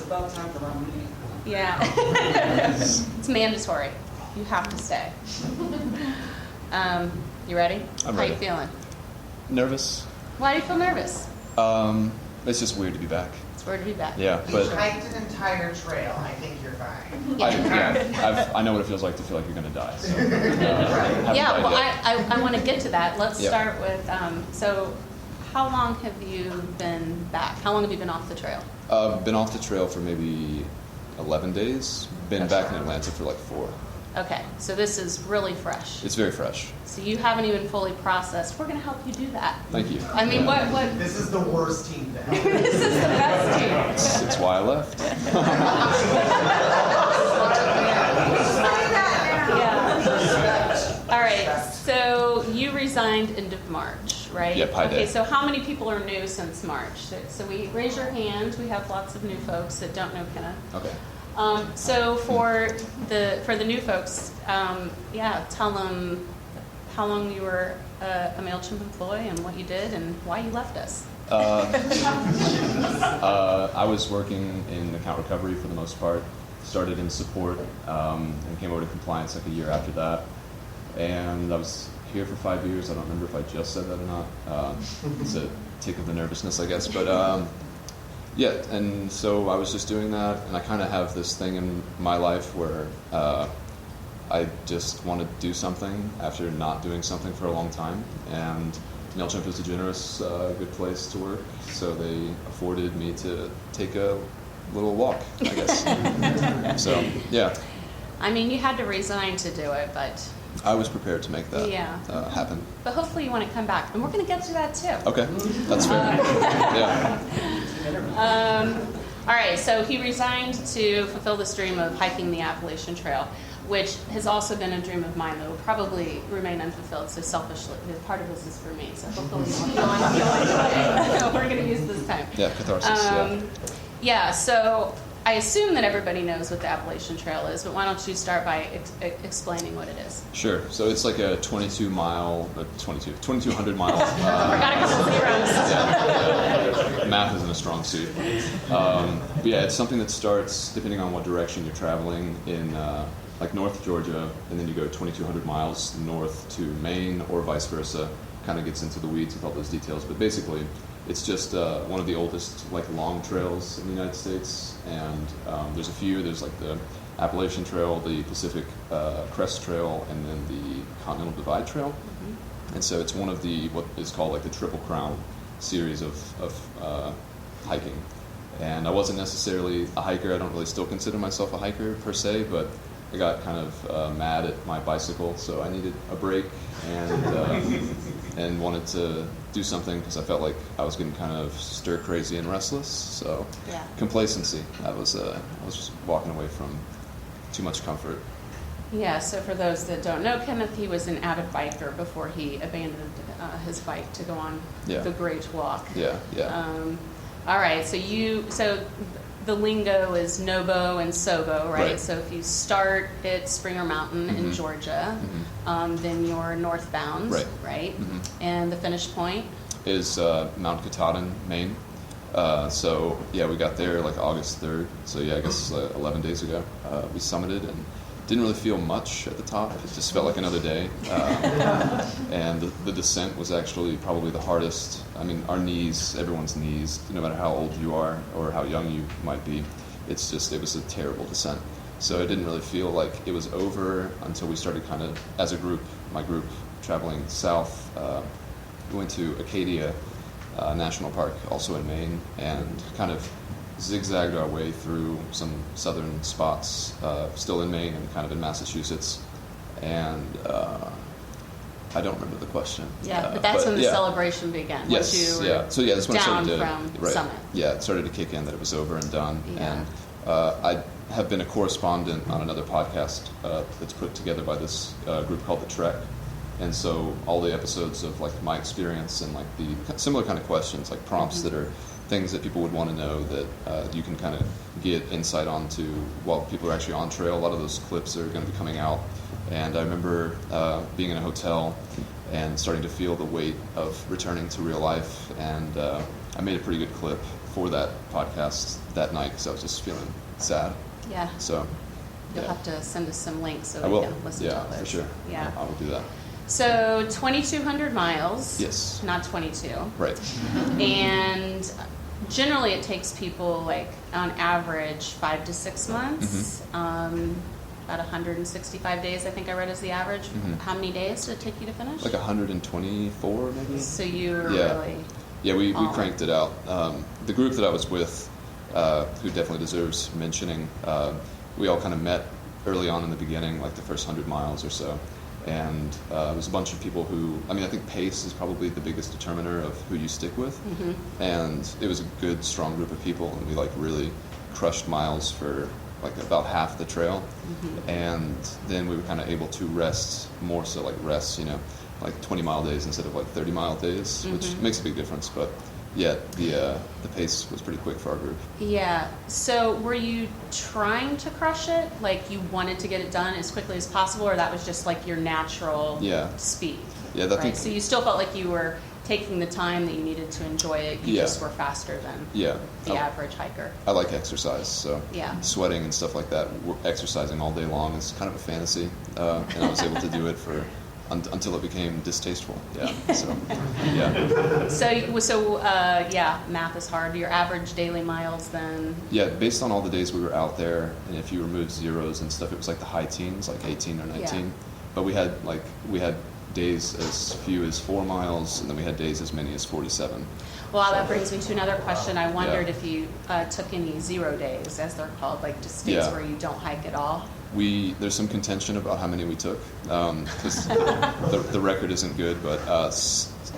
about time for my meeting. Yeah. It's mandatory. You have to stay. You ready? I'm How ready. you feeling? Nervous? Why do you feel nervous? It's just weird to be back. It's weird to be back. Yeah, You but hiked an entire trail. I think you're fine. I know what it feels like to feel like you're going to die. So, haven't Yeah, died well, yet. I want to get to that. Let's Yeah. start with, so how long have you been back? How long have you been off the trail? Been off the trail for maybe 11 days. Been back in Atlanta for like 4. Okay, so this is really fresh. It's very fresh. So you haven't even fully processed. We're going to help you do that. Thank you. I mean, Yeah. what? This is the worst team to help. This is the best team. It's why I left. Yeah. All right. So you resigned end of March, right? Yep, I did. Okay. So how many people are new since March? So we raise your hand. We have lots of new folks that don't know Kenneth. Okay. So for the new folks, tell them how long you were a MailChimp employee and what you did and why you left us. I was working in account recovery for the most part. Started in support and came over to compliance like a year after that. And I was here for 5 years. I don't remember if I just said that or not. It's a tick of the nervousness, I guess. But yeah, and so I was just doing that. And I kind of have this thing in my life where I just want to do something after not doing something for a long time. And MailChimp is a generous, good place to work, so they afforded me to take a little walk, I guess. So, yeah. I mean, you had to resign to do it, but I was prepared to make that happen. but hopefully you want to come back, and we're going to get to that too. Okay, that's fair. Yeah. All right, so he resigned to fulfill this dream of hiking the Appalachian Trail, which has also been a dream of mine that will probably remain unfulfilled. So selfishly, part of this is for me. So hopefully you'll enjoy it. We're going to use this time. Yeah, catharsis, Yeah, so I assume that everybody knows what the Appalachian Trail is, but why don't you start by explaining what it is? Sure. So it's like a 2,200 mile. Forgot a couple zeros. Yeah. Math isn't a strong suit. But yeah, it's something that starts, depending on what direction you're traveling, in like North Georgia, and then you go 2,200 miles north to Maine, or vice versa. Kind of gets into the weeds with all those details, but basically, it's just one of the oldest like long trails in the United States, and there's a few. There's like the Appalachian Trail, the Pacific Crest Trail, and then the Continental Divide Trail. Mm-hmm. And so it's one of the what is called like the Triple Crown series of hiking. And I wasn't necessarily a hiker. I don't really still consider myself a hiker per se, but I got kind of mad at my bicycle, so I needed a break and wanted to do something because I felt like I was getting kind of stir crazy and restless. So complacency. I was just walking away from too much comfort. Yeah. So for those that don't know Kenneth, he was an avid biker before he abandoned his bike to go on the Great Walk. Yeah. All right. So the lingo is Nobo and Sobo, right? So if you start at Springer Mountain in Georgia, then you're northbound, right? Mm-hmm. And the finish point is Mount Katahdin, Maine. So yeah, we got there like August 3rd. So yeah, I guess 11 days ago. We summited and didn't really feel much at the top. It just felt like another day. And the descent was actually probably the hardest. I mean, our knees, everyone's knees, no matter how old you are or how young you might be, it was a terrible descent. So it didn't really feel like it was over until we started kind of, as a group, my group, traveling south. We went to Acadia National Park, also in Maine, and kind of zigzagged our way through some southern spots, still in Maine and kind of in Massachusetts. And I don't remember the question. Yeah, but that's when the celebration began. Yes, So yeah, that's when I started down from Summit. Yeah, it started to kick in that it was over and done. Yeah. And I have been a correspondent on another podcast that's put together by this group called The Trek. And so all the episodes of like my experience and like the similar kind of questions, like prompts that are things that people would want to know that you can kind of get insight onto while people are actually on trail. A lot of those clips are going to be coming out. And I remember being in a hotel and starting to feel the weight of returning to real life. And I made a pretty good clip for that podcast that night because I was just feeling sad. Yeah. So You'll have to send us some links so I we will. can listen to all those. For sure. Yeah. I will do that. So 2,200 miles. Yes. Not 22. Right. And generally it takes people like on average 5 to 6 months. About 165 days I think I read is the average. How many days did it take you to finish? Like 124 maybe. So you were Yeah. really... Yeah, we Oh. cranked it out. The group that I was with, who definitely deserves mentioning, we all kind of met early on in the beginning, like the first 100 miles or so. And it was a bunch of people who, I mean, I think pace is probably the biggest determiner of who you stick with. And it was a good, strong group of people, and we like really crushed miles for like about half the trail. And then we were kind of able to rest more, so like rest, like 20-mile days instead of like 30-mile days, which makes a big difference. But yeah, the pace was pretty quick for our group. Yeah. So were you trying to crush it? Like you wanted to get it done as quickly as possible, or that was just like your natural speed? Yeah, right? So you still felt like you were taking the time that you needed to enjoy it. You just were faster than the average hiker. I like exercise, so sweating and stuff like that. Exercising all day long is kind of a fantasy, and I was able to do it for until it became distasteful. Yeah. So math is hard. Your average daily miles then? Yeah, based on all the days we were out there, and if you remove zeros and stuff, it was like the high teens, like 18 or 19. Yeah. But we had days as few as 4 miles, and then we had days as many as 47. Well, that brings me to another question. I wondered if you took any 0 days, as they're called, like just days where you don't hike at all. There's some contention about how many we took, because the record isn't good, but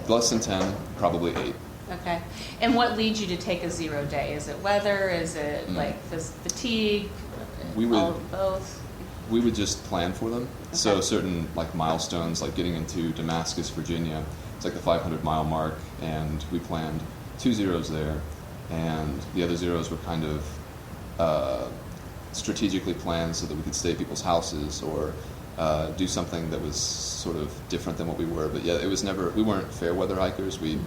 less than 10, probably 8. Okay. And what leads you to take a 0 day? Is it weather? Is it like fatigue? All of both? We would just plan for them. Okay. So certain like milestones, like getting into Damascus, Virginia, it's like the 500-mile mark, and we planned 2 zeros there, and the other zeros were kind of strategically planned so that we could stay at people's houses or do something that was sort of different than what we were. But yeah, it was never, we weren't fair weather hikers. We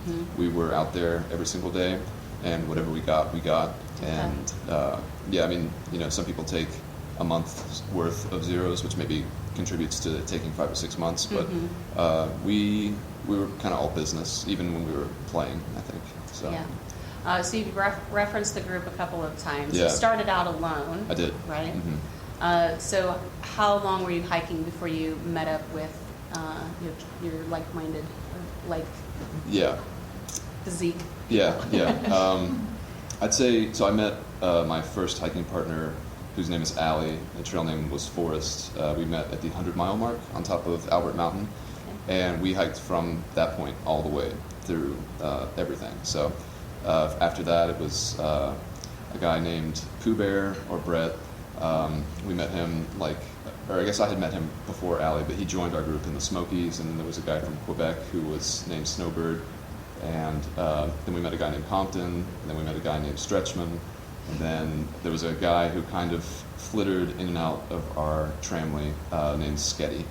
were out there every single day, and whatever we got, we got. Okay. And I mean, some people take a month's worth of zeros, which maybe contributes to it taking 5 or 6 months. But we were kind of all business, even when we were playing, I think. So. Yeah. So you've referenced the group a couple of times. Yeah. You started out alone. I did. Right? So how long were you hiking before you met up with your like-minded, physique? Yeah. I'd say, so I met my first hiking partner, whose name is Allie. The trail name was Forrest. We met at the 100-mile mark on top of Albert Mountain. Okay. And we hiked from that point all the way through everything. So after that, it was a guy named Pooh Bear or Brett. We met him I guess I had met him before Allie, but he joined our group in the Smokies. And then there was a guy from Quebec who was named Snowbird. And then we met a guy named Compton. And then we met a guy named Stretchman. And then there was a guy who kind of flittered in and out of our tramway named Sketty.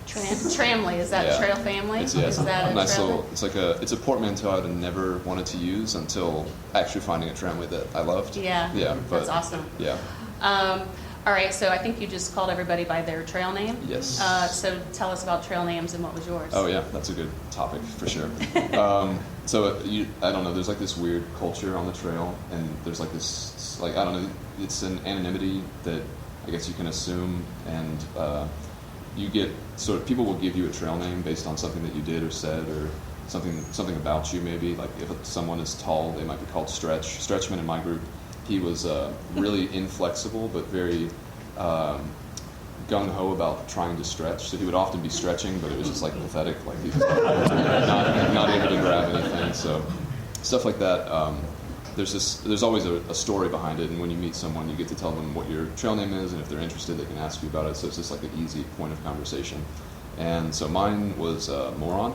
Tramley, is that trail family? Is that a nice trail? It's a portmanteau I would have never wanted to use until actually finding a tramway that I loved. Yeah, but, that's awesome. Yeah. All right, so I think you just called everybody by their trail name. Yes. So tell us about trail names and what was yours. Oh yeah, that's a good topic for sure. So I don't know. There's like this weird culture on the trail, and there's like this I don't know. It's an anonymity that I guess you can assume, and you get sort of people will give you a trail name based on something that you did or said or something about you maybe. Like if someone is tall, they might be called Stretch. Stretchman in my group, he was really inflexible but very gung-ho about trying to stretch. So he would often be stretching, but it was just like pathetic. Like he was not able to grab anything. So stuff like that. There's always a story behind it, and when you meet someone, you get to tell them what your trail name is, and if they're interested, they can ask you about it. So it's just like an easy point of conversation. And so mine was Moron.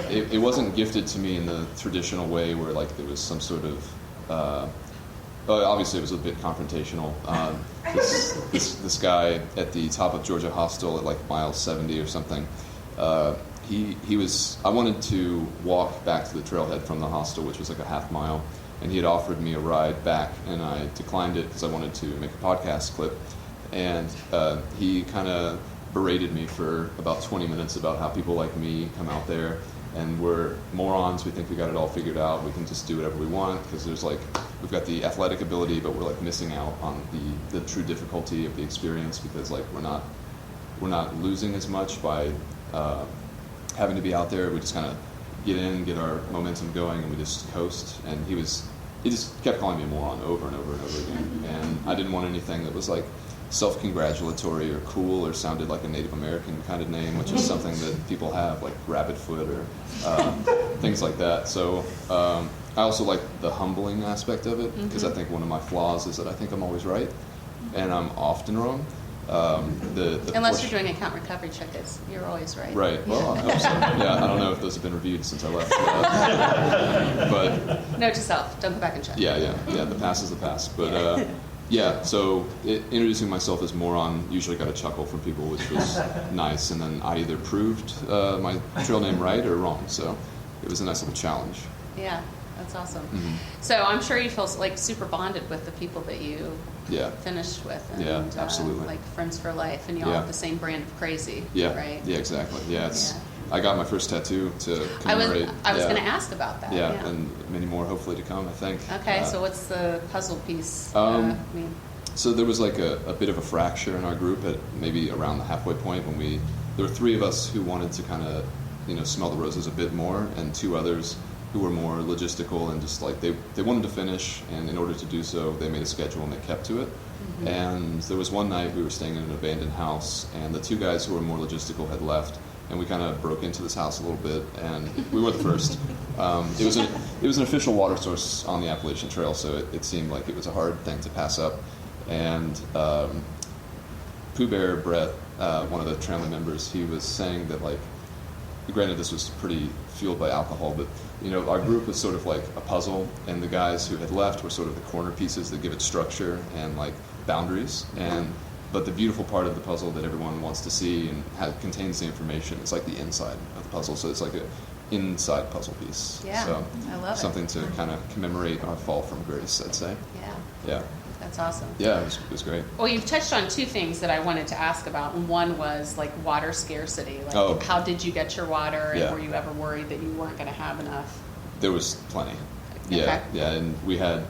It wasn't gifted to me in the traditional way where like there was some sort of obviously it was a bit confrontational. This guy at the top of Georgia Hostel at like mile 70 or something he was. I wanted to walk back to the trailhead from the hostel, which was like a half mile, and he had offered me a ride back, and I declined it because I wanted to make a podcast clip, and he kind of berated me for about 20 minutes about how people like me come out there and we're morons. We think we got it all figured out. We can just do whatever we want because we've got the athletic ability, but we're like missing out on the true difficulty of the experience because like we're not losing as much by having to be out there. We just kind of get in, get our momentum going, and we just coast. And he just kept calling me a moron over and over and over again. And I didn't want anything that was like self-congratulatory or cool or sounded like a Native American kind of name, which is something that people have, like Rabbitfoot or things like that. So I also like the humbling aspect of it because I think one of my flaws is that I think I'm always right, and I'm often wrong. Unless you're doing account recovery check-ins, you're always right. Right. Well, I hope so. Yeah, I don't know if those have been reviewed since I left. But note to self: don't go back and check. Yeah. The past is the past. But yeah. So introducing myself as moron usually got a chuckle from people, which was nice. And then I either proved my trail name right or wrong. So it was a nice little challenge. Yeah. That's awesome. Mm-hmm. So I'm sure you feel like super bonded with the people that you finished with. And, absolutely. Like friends for life, and you all have the same brand of crazy. Yeah, right. Yeah, exactly. Yeah, I got my first tattoo to commemorate. I was going to ask about that. Yeah, and many more hopefully to come, I think. Okay, so what's the puzzle piece mean? So there was like a bit of a fracture in our group at maybe around the halfway point when there were three of us who wanted to kind of smell the roses a bit more, and two others who were more logistical and just like they wanted to finish, and in order to do so they made a schedule and they kept to it. Mm-hmm. And there was one night we were staying in an abandoned house, and the two guys who were more logistical had left, and we kind of broke into this house a little bit, and we were the first. It was an official water source on the Appalachian Trail, so it seemed like it was a hard thing to pass up. And Pooh Bear Brett, one of the trailing members, he was saying that, like, granted this was pretty fueled by alcohol, but our group was sort of like a puzzle, and the guys who had left were sort of the corner pieces that give it structure and like boundaries. But the beautiful part of the puzzle that everyone wants to see and contains the information, it's like the inside of the puzzle, so it's like an inside puzzle piece. Yeah, so I love something to kind of commemorate our fall from grace, I'd say. Yeah. That's awesome. Yeah, it was great. Well, you've touched on two things that I wanted to ask about. And one was like water scarcity. Like, how did you get your water, and were you ever worried that you weren't going to have enough? There was plenty. Okay. Yeah, and we had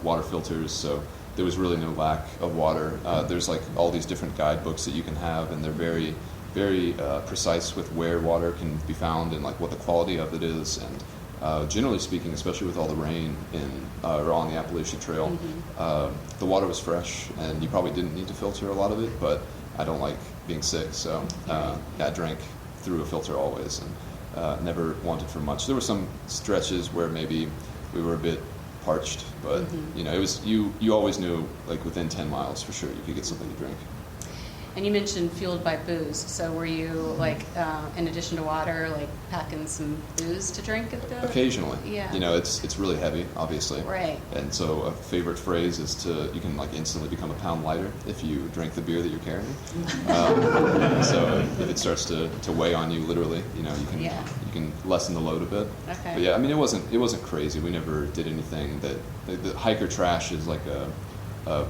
water filters, so there was really no lack of water. There's like all these different guidebooks that you can have, and they're very, very precise with where water can be found and like what the quality of it is. And generally speaking, especially with all the rain or on the Appalachian Trail, the water was fresh, and you probably didn't need to filter a lot of it, but I don't like being sick, so I drank through a filter always, and never wanted for much. There were some stretches where maybe we were a bit parched, but it was you always knew, like within 10 miles for sure you could get something to drink. And you mentioned fueled by booze. So were you like, in addition to water, like packing some booze to drink at the? Occasionally. Yeah. It's really heavy, obviously. Right. And so a favorite phrase is you can like instantly become a pound lighter if you drink the beer that you're carrying. So if it starts to weigh on you, literally, you can lessen the load a bit. Okay. But yeah, I mean, it wasn't crazy. We never did anything that the hiker trash is like a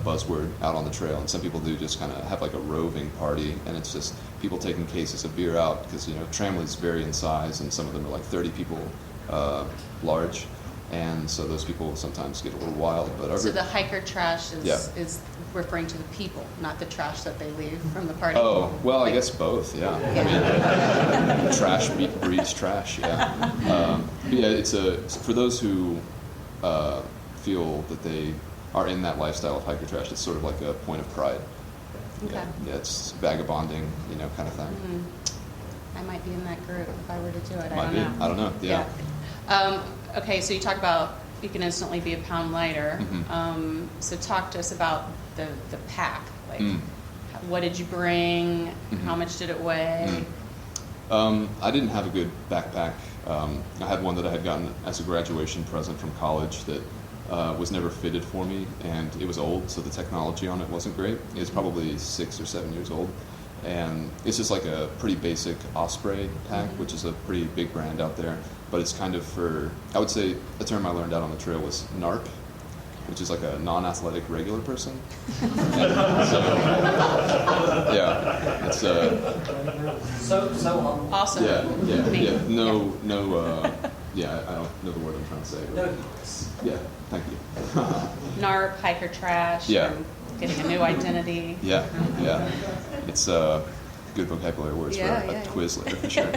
buzzword out on the trail, and some people do just kind of have like a roving party, and it's just people taking cases of beer out because tramlines vary in size, and some of them are like 30 people large, and so those people sometimes get a little wild. But so the hiker trash is referring to the people, not the trash that they leave from the party. Oh, well, I guess both. Yeah. I mean, trash breeds trash. Yeah. It's for those who feel that they are in that lifestyle of hiker trash. It's sort of like a point of pride. Okay. Yeah, it's vagabonding, kind of thing. I might be in that group if I were to do it. I don't know. Yeah. Okay, so you talk about you can instantly be a pound lighter. So talk to us about the pack. Like, what did you bring? How much did it weigh? I didn't have a good backpack. I had one that I had gotten as a graduation present from college that was never fitted for me, and it was old, so the technology on it wasn't great. It was probably 6 or 7 years old, and it's just like a pretty basic Osprey pack, which is a pretty big brand out there. But it's kind of for, I would say, a term I learned out on the trail was NARP, which is like a non-athletic regular person. So, yeah, it's So humble. Awesome. yeah. No, yeah, I don't know the word I'm trying to say. No humorous. Yeah, thank you. NARP, hiker trash, Yeah. and getting a new identity. Yeah. It's good vocabulary words Yeah, for a yeah. quiz later for sure.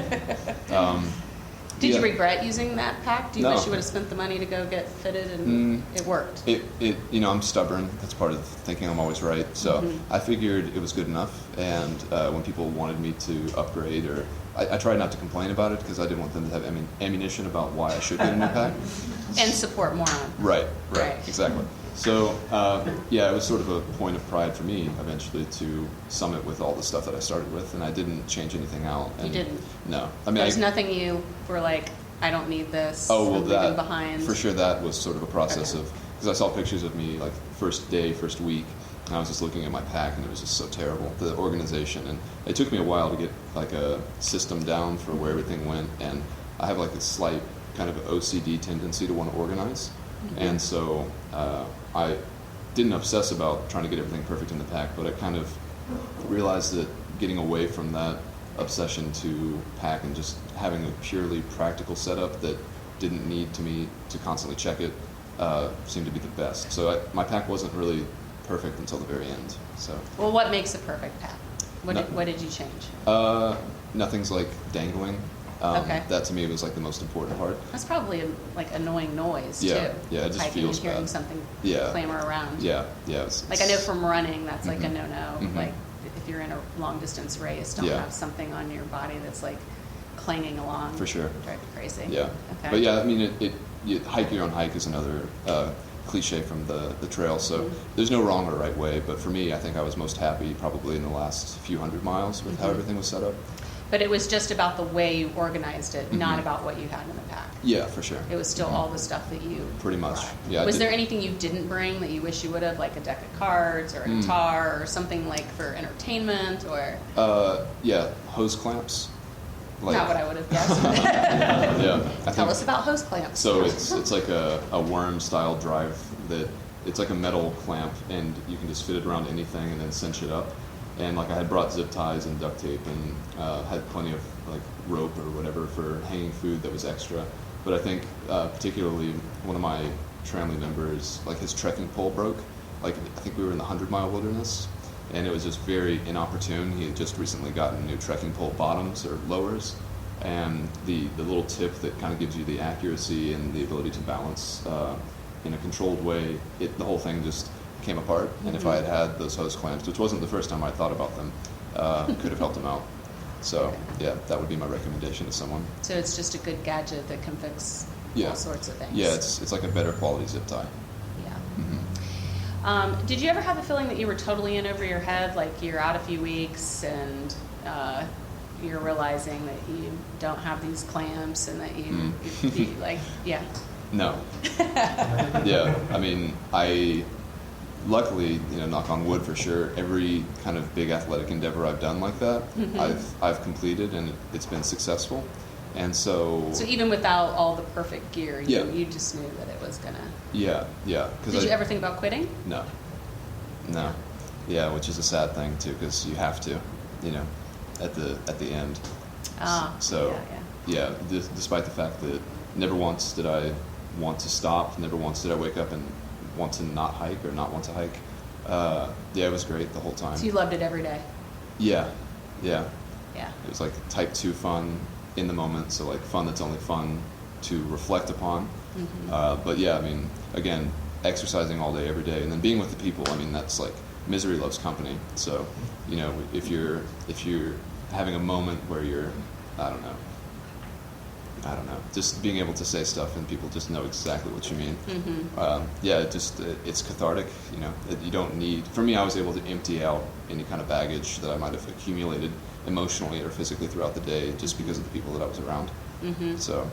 Did you Yeah. regret using that pack? Do you No. wish you would have spent the money to go get fitted and it worked? I'm stubborn. That's part of thinking I'm always right. So I figured it was good enough. And when people wanted me to upgrade, or I tried not to complain about it because I didn't want them to have ammunition about why I should get a new pack. And support moron. Right, Right. exactly. So, it was sort of a point of pride for me eventually to summit with all the stuff that I started with, and I didn't change anything out. And You didn't? No. I mean, There's nothing you were like, I don't need this. Oh, well, I'm leaving that, behind. for sure, that was sort of a process Okay. of, because I saw pictures of me, like, first day, first week, and I was just looking at my pack, and it was just so terrible, the organization. And it took me a while to get, like, a system down for where everything went, and I have, like, a slight kind of OCD tendency to want to organize. And so I didn't obsess about trying to get everything perfect in the pack, but I kind of realized that getting away from that obsession to pack and just having a purely practical setup that didn't need me to constantly check it seemed to be the best. So my pack wasn't really perfect until the very end. So Well, what makes a perfect pack? What No. did you change? nothing's like dangling. Okay. That to me was like the most important part. That's probably like annoying noise Yeah, too. yeah, it just Hiking feels and hearing bad. something Yeah. clamor around. Yeah. Like I know from running, that's like a Mhm. no-no. Mhm. Like if you're in a long distance race, don't Yeah. have something on your body that's like clanging along. For sure. Drive you crazy. Yeah. Okay. But yeah, I mean, you hike your own hike is another cliche from the trail. So there's no wrong or right way. But for me, I think I was most happy probably in the last few hundred miles with how everything was set up. But it was just about the way you organized it, not Mhm. about what you had in the pack. Yeah, for sure. It was still all the stuff that you Pretty much. brought. Yeah. I Was did- there anything you didn't bring that you wish you would have, like a deck of cards or a guitar or something like for entertainment or Yeah, hose clamps. Like, not what I would have guessed? Yeah. I Tell think- us about hose clamps. So it's like a worm style drive that it's like a metal clamp and you can just fit it around anything and then cinch it up. And like I had brought zip ties and duct tape and had plenty of like rope or whatever for hanging food that was extra. But I think particularly one of my family members, like his trekking pole broke. Like I think we were in the 100-mile wilderness, and it was just very inopportune. He had just recently gotten new trekking pole bottoms or lowers, and the little tip that kind of gives you the accuracy and the ability to balance in a controlled way, the whole thing just came apart. And if I had had those hose clamps, which wasn't the first time I thought about them, could have helped him out. So yeah, that would be my recommendation to someone. So it's just a good gadget that can fix Yeah. all sorts of things. Yeah, it's like a better quality zip tie. Yeah. Did you ever have the feeling that you were totally in over your head, like you're out a few weeks and you're realizing that you don't have these clamps and that you like, yeah. No. Yeah, I mean, luckily, knock on wood for sure, every kind of big athletic endeavor I've done like that, I've completed and it's been successful. And so even without all the perfect gear, Yeah. you just knew that it was gonna. yeah. Did you ever think about quitting? No. Yeah, which is a sad thing too, because you have to, at the end. So yeah. despite the fact that never once did I want to stop, never once did I wake up and want to not hike or not want to hike. It was great the whole time. So you loved it every day. Yeah. Yeah. It was like type 2 fun in the moment, so like fun that's only fun to reflect upon. But yeah, I mean, again, exercising all day, every day, and then being with the people. I mean, that's like misery loves company. So, if you're having a moment where you're, I don't know, just being able to say stuff and people just know exactly what you mean. It's cathartic. You don't need. For me, I was able to empty out any kind of baggage that I might have accumulated emotionally or physically throughout the day just because of the people that I was around. So,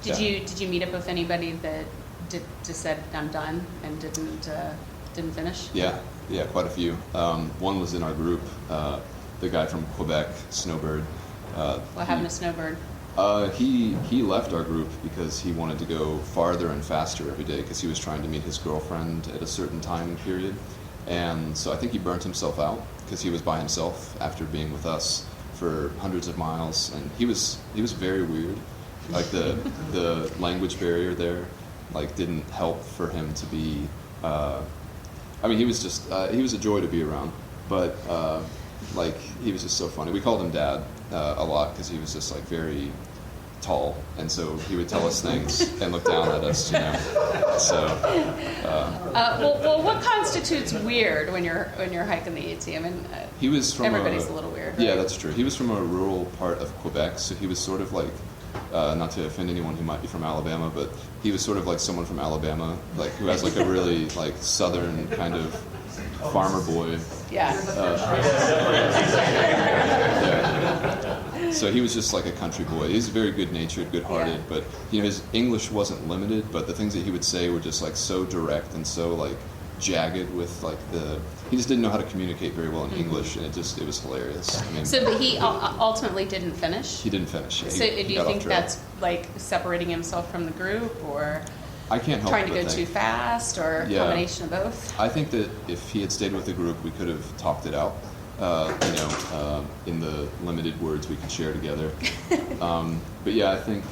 Did you meet up with anybody that just said I'm done and didn't finish? Yeah, quite a few. One was in our group. the guy from Quebec, Snowbird. What happened to Snowbird? He left our group because he wanted to go farther and faster every day because he was trying to meet his girlfriend at a certain time period. And so I think he burnt himself out because he was by himself after being with us for hundreds of miles. And he was very weird. Like the language barrier there, like didn't help for him to be, I mean, he was just, he was a joy to be around. But like, he was just so funny. We called him Dad a lot because he was just like very tall, and so he would tell us things and look down at us, you know. So, well, what constitutes weird when you're hiking the AT? I mean, he was from everybody's a little weird. Right? Yeah, that's true. He was from a rural part of Quebec, so he was sort of like, not to offend anyone who might be from Alabama, but he was sort of like someone from Alabama, like who has like a really like southern kind of farmer boy. Yeah. Yeah. So he was just like a country boy. He's very good-natured, good-hearted, Yeah. but you know his English wasn't limited. But the things that he would say were just like so direct and so like jagged with like he just didn't know how to communicate very well in English, and it was hilarious. I mean, So, but he ultimately didn't finish. he didn't finish. So, do you got think off track. that's like separating himself from the group, or I can't help trying to but go think. too fast, or a Yeah. combination of both? I think that if he had stayed with the group, we could have talked it out. In the limited words we could share together. But yeah, I think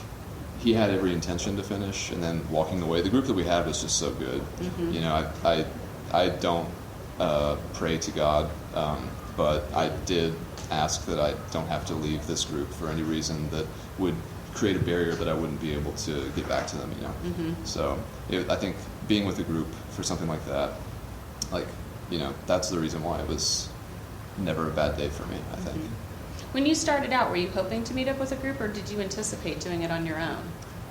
he had every intention to finish, and then walking away. The group that we had was just so good. You know, I don't pray to God, but I did ask that I don't have to leave this group for any reason that would create a barrier that I wouldn't be able to get back to them, you know. So I think being with a group for something like that, like, you know, that's the reason why it was never a bad day for me, I think. When you started out, were you hoping to meet up with a group, or did you anticipate doing it on your own?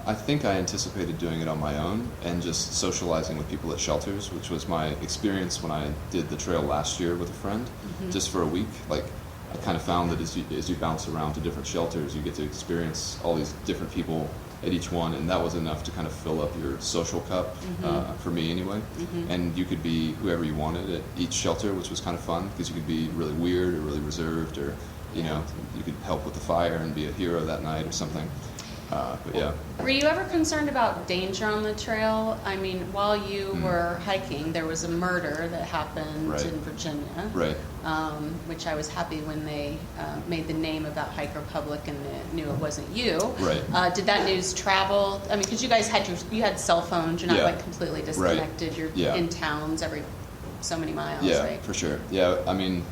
I think I anticipated doing it on my own and just socializing with people at shelters, which was my experience when I did the trail last year with a friend, just for a week. Like, I kind of found that as you bounce around to different shelters, you get to experience all these different people at each one, and that was enough to kind of fill up your social cup, for me anyway. And you could be whoever you wanted at each shelter, which was kind of fun, because you could be really weird or really reserved, or, you know, you could help with the fire and be a hero that night or something. But yeah. Were you ever concerned about danger on the trail? I mean, while you were hiking, there was a murder that happened Right. in Virginia, Right. Which I was happy when they made the name of that hiker public and knew it wasn't you. Right. Did that news travel? I mean, because you guys had you had cell phones. You're not Yeah. like completely disconnected. You're Yeah. in towns every so many miles, Yeah, right? for sure. Yeah, I mean,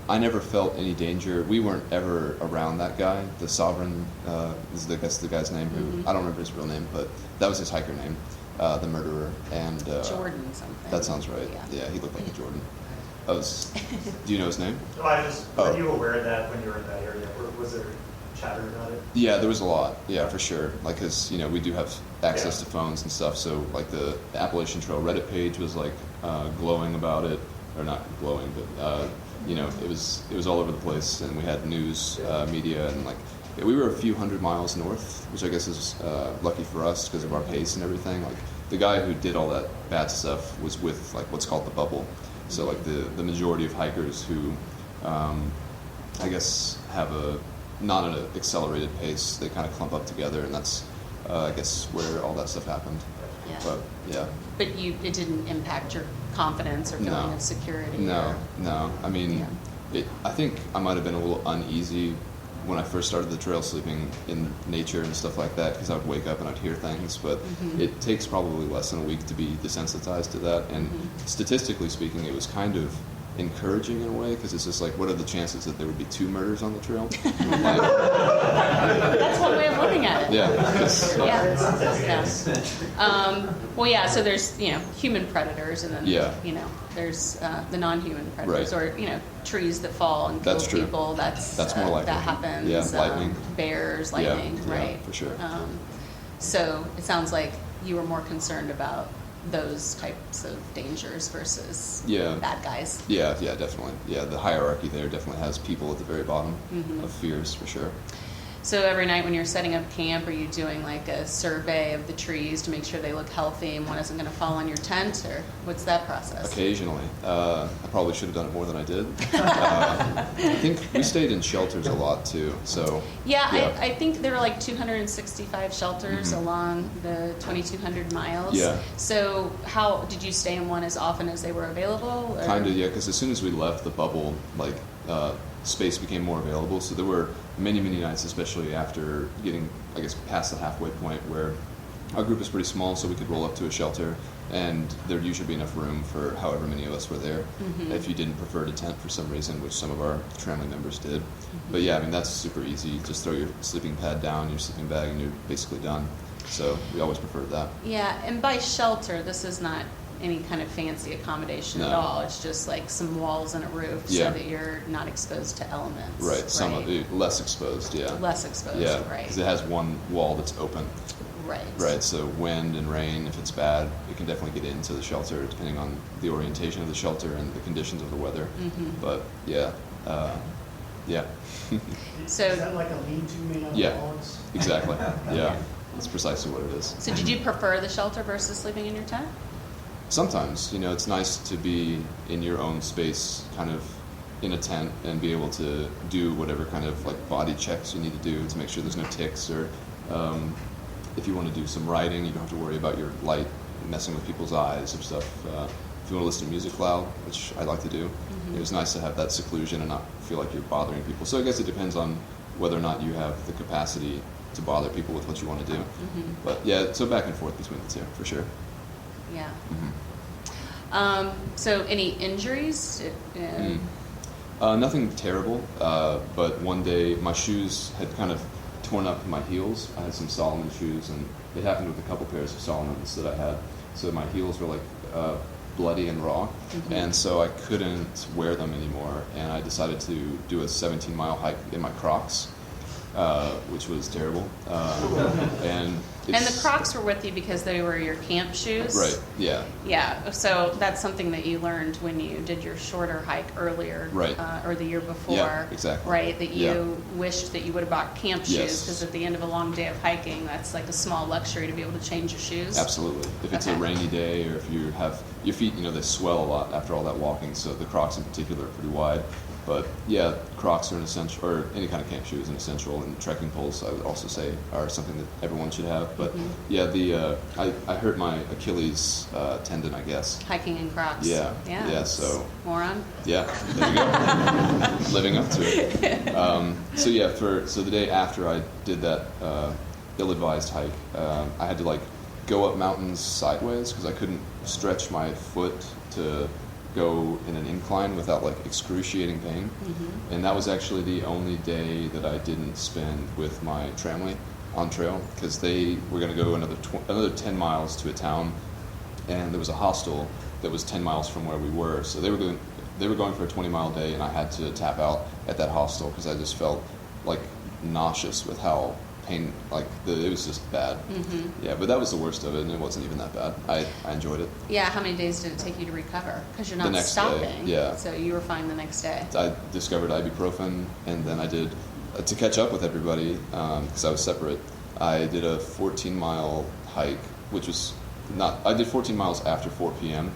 I never felt any danger. We weren't ever around that guy. The Sovereign is that's the guy's name. Who I don't remember his real name, but that was his hiker name, the murderer. And Jordan something. that sounds right. Yeah. Yeah, he looked like a Jordan. Do you know his name? No, were you aware of that when you were in that area, or was there chatter about it? Yeah, there was a lot. Yeah, for sure. Like, cause you know we do have access to phones and stuff. So like the Appalachian Trail Reddit page was like glowing about it, or not glowing, but you know it was all over the place, and we had news media, and like we were a few hundred miles north, which I guess is lucky for us because of our pace and everything. Like the guy who did all that bad stuff was with like what's called the bubble. So like the majority of hikers who I guess have not an accelerated pace, they kind of clump up together, and that's I guess where all that stuff happened. Yeah. But yeah. But it didn't impact your confidence or feeling No. of security? No, or- no. I mean, Yeah. I think I might have been a little uneasy when I first started the trail, sleeping in nature and stuff like that, because I would wake up and I'd hear things. But it takes probably less than a week to be desensitized to that. And statistically speaking, it was kind of encouraging in a way, because it's just like, what are the chances that there would be 2 murders on the trail? Like, That's one way of looking at it. yeah. 'Cause, Well, yeah, so there's, human predators, and then, Yeah. there's the non-human predators, Right. or, trees that fall and kill That's true. people. That's more likely. That happens. Yeah, lightning. Bears, Yeah, lightning, yeah, right. for sure. So it sounds like you were more concerned about those types of dangers versus Yeah. bad guys. Yeah, definitely. Yeah, the hierarchy there definitely has people at the very bottom of fears, for sure. So every night when you're setting up camp, are you doing like a survey of the trees to make sure they look healthy and one isn't going to fall on your tent, or what's that process? Occasionally. I probably should have done it more than I did. I think we stayed in shelters a lot too. So Yeah, I think there were like 265 shelters along the 2,200 miles. Yeah. So how did you stay in one as often as they were available? Or? Kind of, yeah, because as soon as we left the bubble, like, space became more available. So there were many, many nights, especially after getting, I guess, past the halfway point, where our group was pretty small, so we could roll up to a shelter, and there'd usually be enough room for however many of us were there. If you didn't prefer to tent for some reason, which some of our family members did. But yeah, I mean, that's super easy. Just throw your sleeping pad down, your sleeping bag, and you're basically done. So we always preferred that. Yeah, and by shelter, this is not any kind of fancy accommodation at No. all. It's just like some walls and a roof Yeah. so that you're not exposed to elements. Right, some of it less exposed, yeah. Less exposed, Yeah, right. because it has one wall that's open. Right. Right, so wind and rain, if it's bad, it can definitely get into the shelter, depending on the orientation of the shelter and the conditions of the weather. But yeah, yeah, So, Is that like a lean-to made out of Yeah. logs? exactly. Yeah, that's precisely what it is. so did you prefer the shelter versus sleeping in your tent? Sometimes, it's nice to be in your own space, kind of in a tent, and be able to do whatever kind of like body checks you need to do to make sure there's no ticks, or if you want to do some writing, you don't have to worry about your light messing with people's eyes or stuff. If you want to listen to music loud, which I like to do, it was nice to have that seclusion and not feel like you're bothering people. So I guess it depends on whether or not you have the capacity to bother people with what you want to do. But yeah, so back and forth between the two, for sure. Yeah. So any injuries? Nothing terrible, but one day my shoes had kind of torn up my heels. I had some Solomon shoes, and it happened with a couple pairs of Solomons that I had. So my heels were like bloody and raw, and so I couldn't wear them anymore. And I decided to do a 17-mile hike in my Crocs, which was terrible. And the Crocs were with you because they were your camp shoes? Right, yeah. Yeah, so that's something that you learned when you did your shorter hike earlier. Right. Or the year before. Yeah, exactly. Right, that you Yeah. wished that you would have bought camp shoes, Yes. because at the end of a long day of hiking, that's like a small luxury to be able to change your shoes. Absolutely. If it's Okay. a rainy day, or if you have your feet, they swell a lot after all that walking. So the Crocs in particular are pretty wide. But yeah, Crocs are an essential, or any kind of camp shoe is an essential, and trekking poles, I would also say, are something that everyone should have. But yeah, I hurt my Achilles tendon, I guess. Hiking in Crocs. Yeah, Yeah. yeah, so- Moron. Yeah, there you go. Living up to it. So yeah, so the day after I did that ill-advised hike, I had to go up mountains sideways because I couldn't stretch my foot to go in an incline without excruciating pain. And that was actually the only day that I didn't spend with my family on trail, because they were going to go another 10 miles to a town, and there was a hostel that was 10 miles from where we were. So they were going for a 20-mile day, and I had to tap out at that hostel because I just felt nauseous with how it was just bad. Yeah, but that was the worst of it, and it wasn't even that bad. I enjoyed it. Yeah, how many days did it take you to recover? Because you're The not next stopping. day, yeah. So you were fine the next day. I discovered ibuprofen, and then I did, to catch up with everybody, because I was separate, I did a 14-mile hike, which was I did 14 miles after 4 p.m.,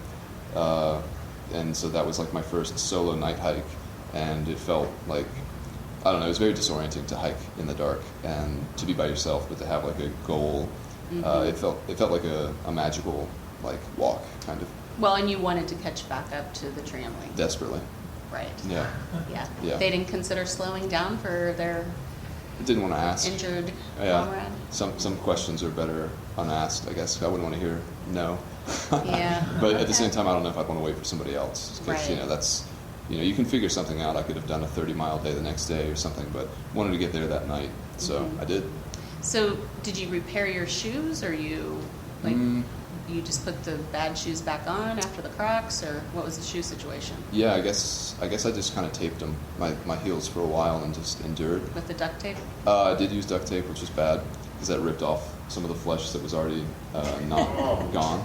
and so that was my first solo night hike, and it felt I don't know, it was very disorienting to hike in the dark and to be by yourself, but to have a goal. It felt like a magical walk, kind of. Well, and you wanted to catch back up to the tramline. Desperately. Right. Yeah. Yeah. They didn't consider slowing down for their I didn't want to ask. injured Yeah. comrade? Some questions are better unasked, I guess. I wouldn't want to hear no. Yeah. But at the Okay. same time, I don't know if I'd want to wait for somebody else. Because, Right. that's, you can figure something out. I could have done a 30-mile day the next day or something, but wanted to get there that night. So I did. So did you repair your shoes, or you you just put the bad shoes back on after the Crocs, or what was the shoe situation Yeah, I guess I just kind of taped them, my heels for a while, and just endured. with the duct tape? I did use duct tape, which was bad, because that ripped off some of the flesh that was already not gone.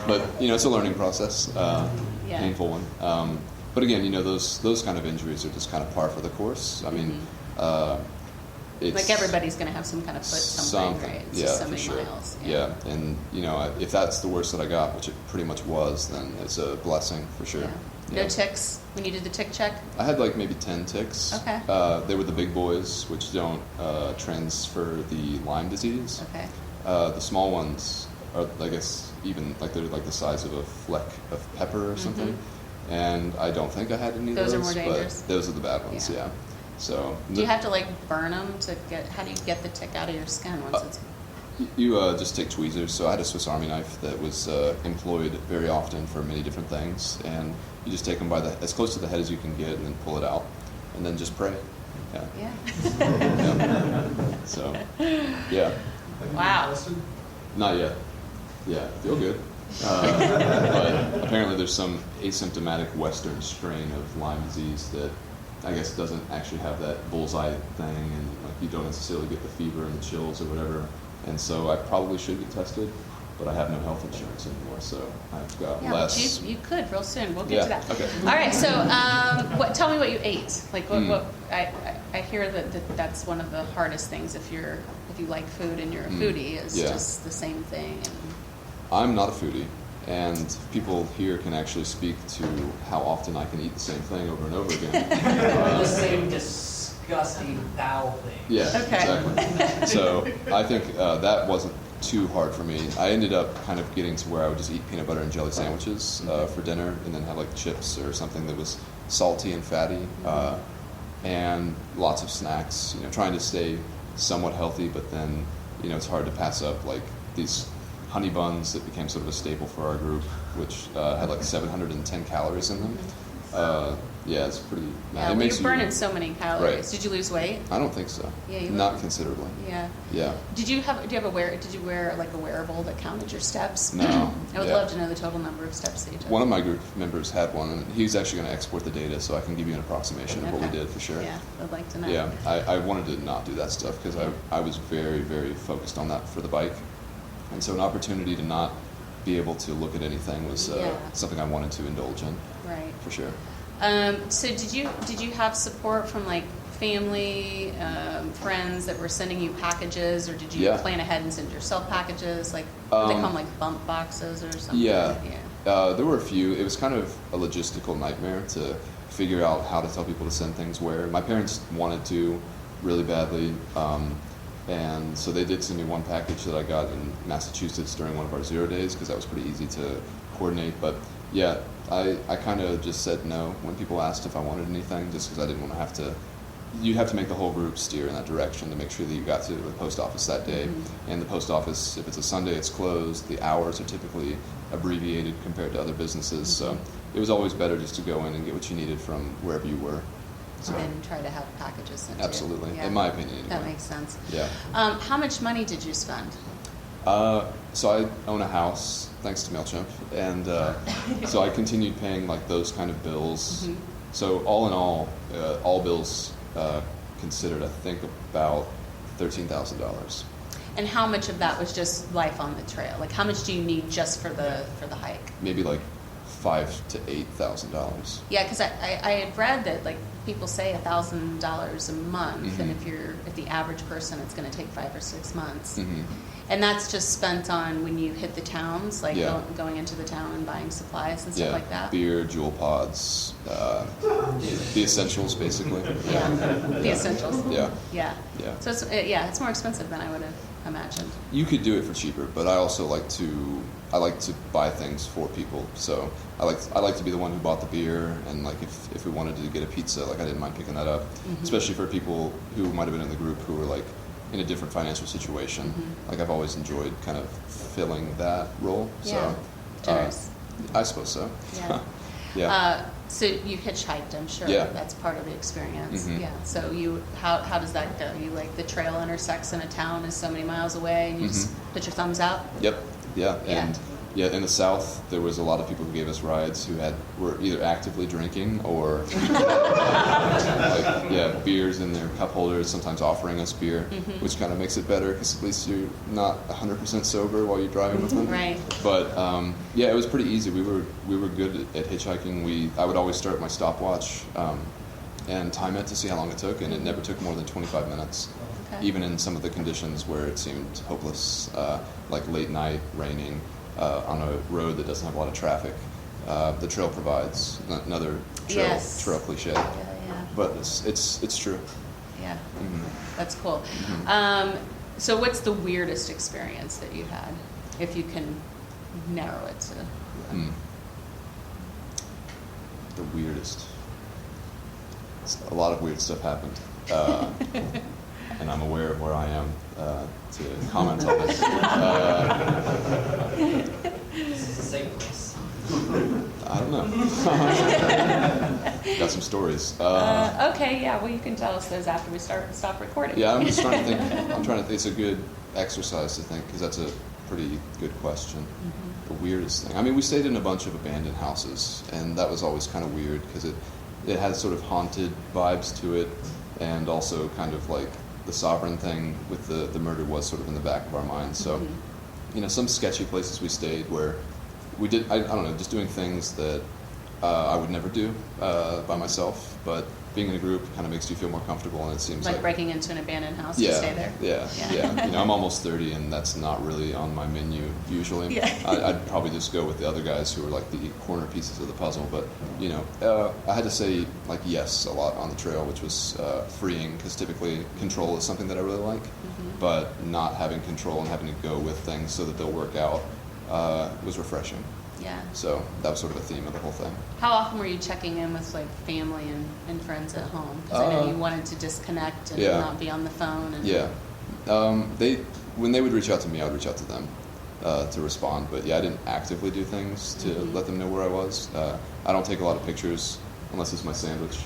But, it's a learning process, Yeah. painful one. But again, those kind of injuries are just kind of par for the course. I mean, it's like everybody's going to have some kind of foot something, right? It's just so for many sure. miles. Yeah, and if that's the worst that I got, which it pretty much was, then it's a blessing for sure. Yeah. Yeah. No ticks when you did the tick check? I had like maybe 10 ticks. Okay. They were the big boys, which don't transfer the Lyme disease. Okay. The small ones are, I guess, even like they're like the size of a fleck of pepper or something. And I don't think I had any Those are of more those, dangerous? but those are the bad ones. Yeah. Yeah. So Do you have to like burn them to get? How do you get the tick out of your skin once it's? You just take tweezers. So I had a Swiss Army knife that was employed very often for many different things, and you just take them by as close to the head as you can get, and then pull it out, and then just pray. Yeah. Yeah. Yeah. So, yeah. Wow. Not yet. Yeah, feel good. But apparently there's some asymptomatic Western strain of Lyme disease that I guess doesn't actually have that bullseye thing, and like you don't necessarily get the fever and the chills or whatever. And so I probably should get tested, but I have no health insurance anymore, so I've got Yeah, less. but you could real soon. We'll get to that. Okay. All right. So, tell me what you ate. Like, what I hear that that's one of the hardest things if you like food and you're a foodie is Yeah. just the same thing. And I'm not a foodie, and people here can actually speak to how often I can eat the same thing over and over again. The same disgusting foul thing. Yeah, Okay. exactly. So I think that wasn't too hard for me. I ended up kind of getting to where I would just eat peanut butter and jelly sandwiches for dinner, and then have like chips or something that was salty and fatty, and lots of snacks. Trying to stay somewhat healthy, but then it's hard to pass up like these honey buns that became sort of a staple for our group, which had like 710 calories in them. Yeah, it's pretty. yeah, it makes you're burning so many calories. Right. Did you lose weight? I don't think so. Yeah, you not look- considerably. Yeah. Yeah. Did you wear like a wearable that counted your steps? No. I would Yeah. love to know the total number of steps that you took. One of my group members had one, and he's actually going to export the data, so I can give you an approximation of what we Okay. did for sure. Yeah, I'd like to know. Yeah, I wanted to not do that stuff because I was very, very focused on that for the bike. And so an opportunity to not be able to look at anything was Yeah. something I wanted to indulge in, Right. for sure. So did you have support from like family, friends that were sending you packages, or did you Yeah. plan ahead and send yourself packages? Like they call them like bump boxes or something. Yeah. Yeah. There were a few. It was kind of a logistical nightmare to figure out how to tell people to send things where. My parents wanted to really badly, and so they did send me one package that I got in Massachusetts during one of our 0 days because that was pretty easy to coordinate. But yeah, I kind of just said no when people asked if I wanted anything, just because I didn't want to have to. You'd have to make the whole group steer in that direction to make sure that you got to the post office that day. Mm-hmm. And the post office, if it's a Sunday, it's closed. The hours are typically abbreviated compared to other businesses. So it was always better just to go in and get what you needed from wherever you were. So And then try to have packages sent to you. absolutely, Yeah. in my opinion. Anyway. That makes sense. Yeah. How much money did you spend? So I own a house thanks to MailChimp, and so I continued paying like those kind of bills. Mm-hmm. So all in all bills considered, I think about $13,000. And how much of that was just life on the trail? Like how much do you need just for the hike? Maybe like $5,000 to $8,000. Yeah, because I had read that like people say $1,000 a month, and if the average person, it's going to take 5 or 6 months, and that's just spent on when you hit the towns, like Yeah. going into the town and buying supplies and stuff Yeah, like that. beer, jewel pods, the essentials basically. Yeah, the essentials. Yeah. Yeah. Yeah. So it's more expensive than I would have imagined. You could do it for cheaper, but I also like to buy things for people. So I like to be the one who bought the beer, and like if we wanted to get a pizza, like I didn't mind picking that up, especially for people who might have been in the group who were like in a different financial situation. Like I've always enjoyed kind of filling that role. Yeah. So Generous. I suppose so. Yeah. Yeah. So you hitchhiked, I'm sure. Yeah. That's part of the experience. Mhm. Yeah. So how does that go? You like the trail intersects in a town is so many miles away, and you just put your thumbs out. Yep. Yeah. Yeah. And yeah, in the South, there was a lot of people who gave us rides who were either actively drinking or beers in their cup holders, sometimes offering us beer, which kind of makes it better because at least you're not 100% sober while you're driving with them. Right. But it was pretty easy. We were good at hitchhiking. I would always start my stopwatch and time it to see how long it took, and it never took more than 25 minutes. Okay. even in some of the conditions where it seemed hopeless, like late night, raining, on a road that doesn't have a lot of traffic. The trail provides another Yes. trail cliche, Yeah. but it's true. Yeah. Mhm. That's cool. Mhm. So what's the weirdest experience that you had, if you can narrow it to? Hmm. The weirdest. A lot of weird stuff happened, and I'm aware of where I am to comment on this. This is a safe place. I don't know. Got some stories. Okay, yeah. Well, you can tell us those after we stop recording. Yeah, I'm just trying to think. It's a good exercise to think, because that's a pretty good question. The weirdest thing. I mean, we stayed in a bunch of abandoned houses, and that was always kind of weird because it had sort of haunted vibes to it, and also kind of like the sovereign thing with the murder was sort of in the back of our minds. So, some sketchy places we stayed where we did, I don't know, just doing things that I would never do by myself, but being in a group kind of makes you feel more comfortable, and it seems Like like breaking into an abandoned house to stay there. Yeah. I'm almost 30, and that's not really on my menu usually. Yeah. I'd probably just go with the other guys who are like the corner pieces of the puzzle. But I had to say like yes a lot on the trail, which was freeing, because typically control is something that I really like, but not having control and having to go with things so that they'll work out was refreshing. Yeah. So that was sort of a theme of the whole thing. How often were you checking in with like family and friends at home? Because I know you wanted to disconnect and Yeah. not be on the phone. And Yeah. When they would reach out to me, I would reach out to them to respond. But yeah, I didn't actively do things to let them know where I was. I don't take a lot of pictures unless it's my sandwich.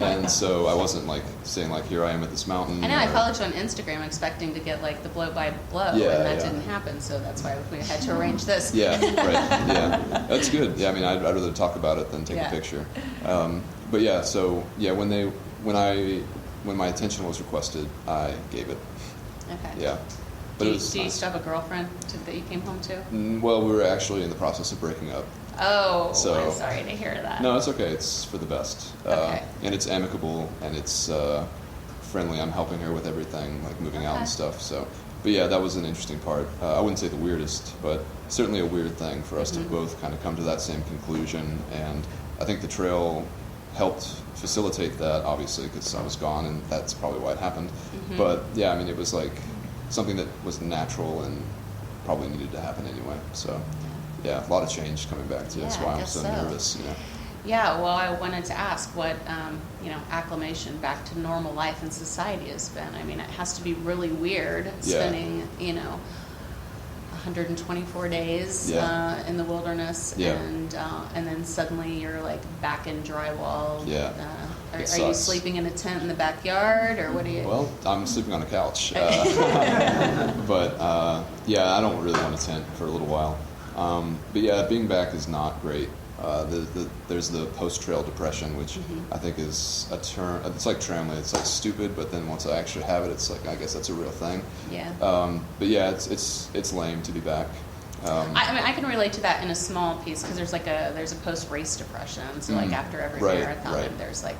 And so I wasn't like saying like, here I am at this mountain. I know I or- followed you on Instagram expecting to get like the blow by blow, Yeah, and that yeah. didn't happen. So that's why we had to arrange this. Yeah, right. Yeah, that's good. Yeah, I mean, I'd rather talk about it than take Yeah. a picture. But yeah, so yeah, when my attention was requested, I gave it. Okay. Yeah, but Do it you, was do you nice. still have a girlfriend that you came home to? Well, we were actually in the process of breaking up. Oh, So- I'm sorry to hear that. No, it's okay. It's for the best. Okay. And it's amicable, and it's friendly. I'm helping her with everything, like moving out and Okay. stuff. So, but yeah, that was an interesting part. I wouldn't say the weirdest, but certainly a weird thing for us to both kind of come to that same conclusion. And I think the trail helped facilitate that, obviously, because I was gone, and that's probably why it happened. But yeah, I mean, it was like something that was natural and probably needed to happen anyway. So. Yeah, a lot of change coming back to. That's Yeah, why I I'm guess so so. nervous. Yeah, well, I wanted to ask what, acclimation back to normal life in society has been. I mean, it has to be really weird Yeah. spending, 124 days Yeah. in the wilderness, Yeah. and then suddenly you're like back in drywall. Yeah. Are It you sucks. sleeping in a tent in the backyard, or what do you? Well, I'm sleeping on a couch, but yeah, I don't really want a tent for a little while. But yeah, being back is not great. There's the post-trail depression, which I think is a term. It's like tramway. It's like stupid, but then once I actually have it, it's like I guess that's a real thing. Yeah. But yeah, it's lame to be back. I mean, I can relate to that in a small piece because there's a post-race depression. So like after every Right, marathon, right. there's like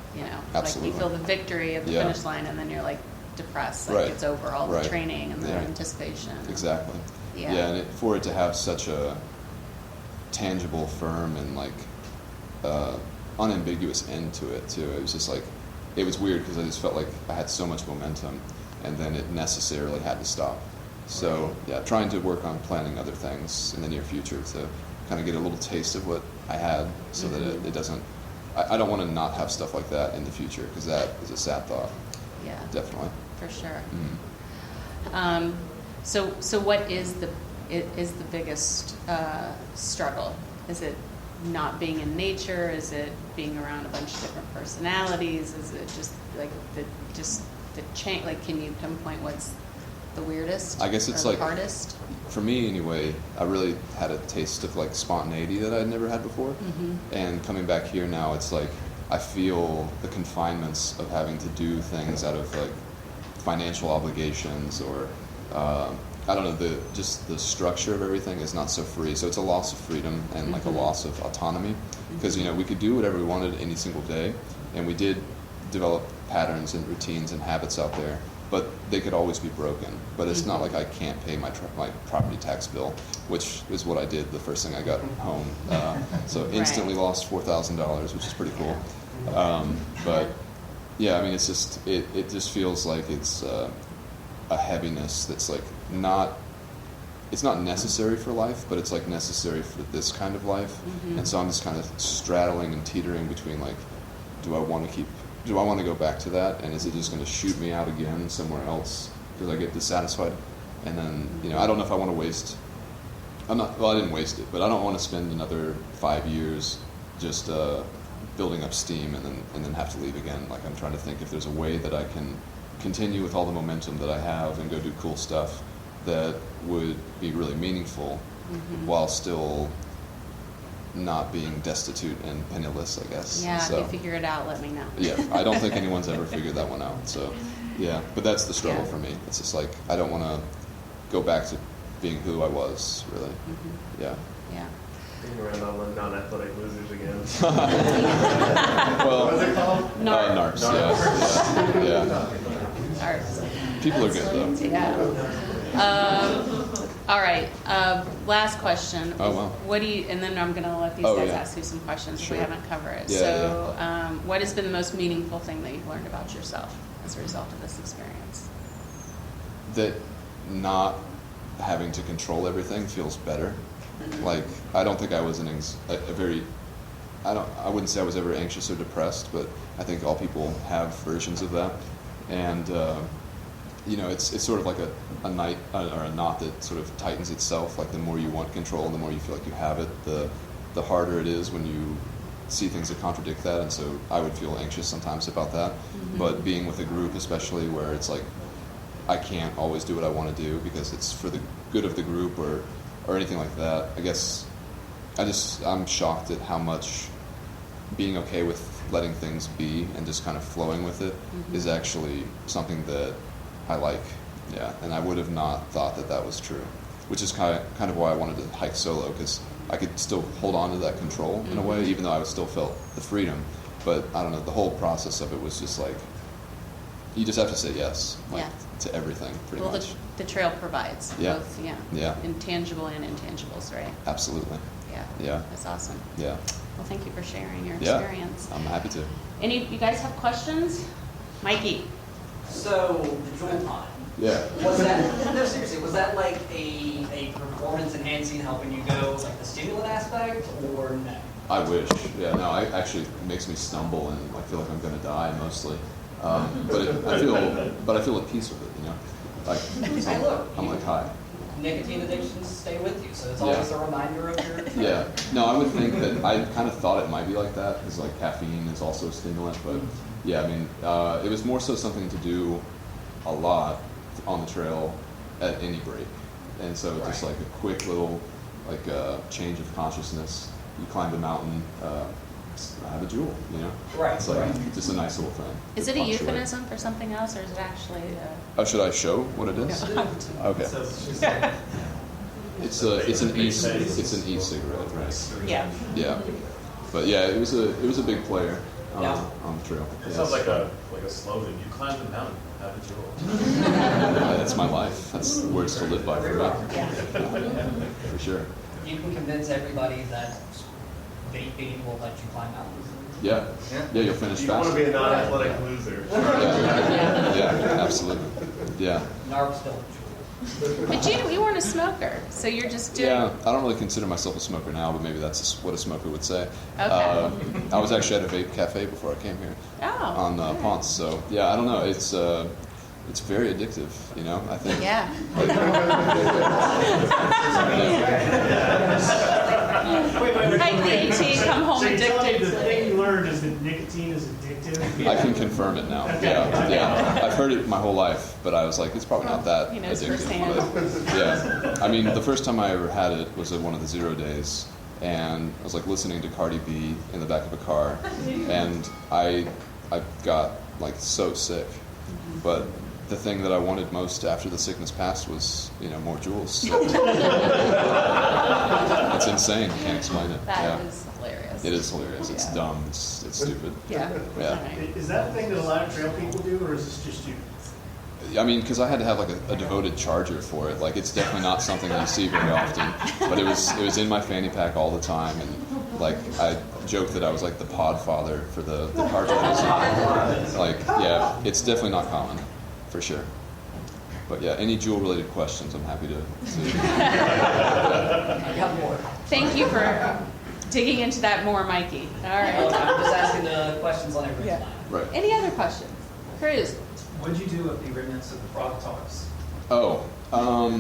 Absolutely. like you feel the victory at the Yeah. finish line, and then you're like depressed, like Right, it's over all the right. training and the Yeah. anticipation. Exactly. Yeah. And for it to have such a tangible, firm, and like unambiguous end to it too. It was just like it was weird because I just felt like I had so much momentum, and then it necessarily had to stop. So yeah, trying to work on planning other things in the near future to kind of get a little taste of what I had, so that it doesn't. I don't want to not have stuff like that in the future, because that is a sad thought. Yeah, Definitely. for sure. Mhm. So what is the biggest struggle? Is it not being in nature? Is it being around a bunch of different personalities? Is it just like the change? Like, can you pinpoint what's the weirdest? I guess it's or the like- hardest. For me, anyway, I really had a taste of like spontaneity that I'd never had before. And coming back here now, it's like I feel the confinements of having to do things out of like financial obligations, or I don't know, the structure of everything is not so free. So it's a loss of freedom and like a loss of autonomy, because we could do whatever we wanted any single day, and we did develop patterns and routines and habits out there, but they could always be broken. But it's not like I can't pay my property tax bill, which is what I did the first thing I got home. So instantly lost $4,000, which is pretty cool. But yeah, I mean, it's just it just feels like it's a heaviness that's like it's not necessary for life, but it's like necessary for this kind of life. And so I'm just kind of straddling and teetering between like, do I want to go back to that, and is it just going to shoot me out again somewhere else because I get dissatisfied? And then, you know, I don't know if I want to waste. I didn't waste it, but I don't want to spend another 5 years just building up steam and then have to leave again. Like, I'm trying to think if there's a way that I can continue with all the momentum that I have and go do cool stuff that would be really meaningful while still not being destitute and penniless, I guess. Yeah, so, if you figure it out, let me know. Yeah, I don't think anyone's ever figured that one out. So, yeah, but that's the struggle for me. It's just like, I don't want to go back to being who I was, really. Yeah. Yeah. Being around all the non-athletic losers again. Well, What is it called? NARPs, yeah. Arts. People are good, though. Yeah. All right. Last question. Oh, wow. What do you? And then I'm going to let these Oh, guys yeah. ask you some questions if Sure. we haven't covered it. Yeah, So, what has been the most meaningful thing that you've learned about yourself as a result of this experience? That not having to control everything feels better. Like, I don't think I was I wouldn't say I was ever anxious or depressed, but I think all people have versions of that. And, you know, it's sort of like a knot that sort of tightens itself. Like, the more you want control, the more you feel like you have it, the harder it is when you see things that contradict that. And so I would feel anxious sometimes about that. But being with a group, especially where it's like, I can't always do what I want to do because it's for the good of the group or anything like that. I guess I'm shocked at how much being okay with letting things be and just kind of flowing with it is actually something that I like. Yeah, and I would have not thought that was true, which is kind of why I wanted to hike solo, because I could still hold on to that control in a way, even though I still felt the freedom. But I don't know, the whole process of it was just like, you just have to say yes, to everything, pretty much. The trail provides both, intangible and intangibles, right? Absolutely. Yeah. That's awesome. Yeah. Well, thank you for sharing your experience. I'm happy to. You guys have questions? Mikey. So, the Jewel Time. Yeah. Was that, no, seriously, was that like a performance enhancing, helping you go, like the stimulant aspect, or no? I wish. Yeah, no, it actually makes me stumble and I feel like I'm going to die mostly. But I feel at peace with it, you know? Like, Hey, look, I'm like, hi. nicotine addictions stay with you, so it's always a reminder of your... Yeah. No, I would think that I kind of thought it might be like that because like caffeine is also a stimulant, but yeah, I mean, it was more so something to do a lot on the trail at any break, and so just like a quick little like change of consciousness. You climb the mountain, have a jewel, you know? Right. It's like just a nice little thing. Is it a euphemism for something else, or is it actually Oh, should I show what it is? Okay. So it's just like, It's an e-cigarette, right? Yeah. Yeah. But yeah, it was a big player on the trail. It sounds like a slogan. You climb the mountain, have a jewel. That's my life. That's words to live by for me. Yeah. For sure. You can convince everybody that vaping will let you climb mountains. Yeah. Yeah, you'll finish You want to faster. be a non-athletic loser. Yeah, absolutely. Yeah. NARP's don't. But you weren't a smoker, so you're just doing... Yeah, I don't really consider myself a smoker now, but maybe that's what a smoker would say. Okay. I was actually at a vape cafe before I came here on Ponce, so yeah, I don't know. It's very addictive, you know. I think. Yeah. Hike the AT, come home so you tell me addicted. the thing you learned is that nicotine is addictive? I can confirm it now. Yeah. I've heard it my whole life, but I was like, it's probably not that He knows addictive. firsthand. But, yeah. I mean, the first time I ever had it was at one of the 0 days, and I was like listening to Cardi B in the back of a car, and I got like so sick. But the thing that I wanted most after the sickness passed was, more jewels. So. It's insane. Can't explain it. That is hilarious. hilarious. It is hilarious. It's Yeah. dumb. It's stupid. Yeah. Yeah. All right. Is that a thing that a lot of trail people do, or is this just you? I mean, because I had to have like a devoted charger for it. Like, it's definitely not something you see very often. But it was in my fanny pack all the time, and like I joked that I was like the pod father for the car generation. Like, yeah, it's definitely not common, for sure. But yeah, any Juul related questions, I'm happy to. I got more. Thank you for digging into that more, Mikey. All right. I'm just asking the questions on everybody's Yeah. mind. Right. Any other questions? Cruz. What did you do with the remnants of the frog tops? Oh, so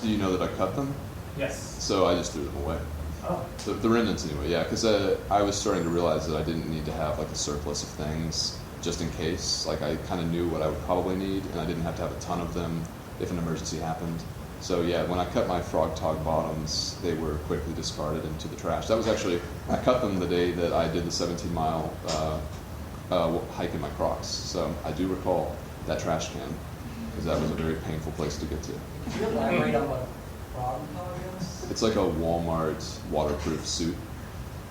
do you know that I cut them? Yes. So I just threw them away. Oh. The remnants anyway, yeah, because I was starting to realize that I didn't need to have like a surplus of things just in case. Like, I kind of knew what I would probably need, and I didn't have to have a ton of them if an emergency happened. So yeah, when I cut my frog tog bottoms, they were quickly discarded into the trash. That was actually, I cut them the day that I did the 17-mile hike in my Crocs. So I do recall that trash can, because that was a very painful place to get to. Could you elaborate on what a frog tog is? It's like a Walmart waterproof suit.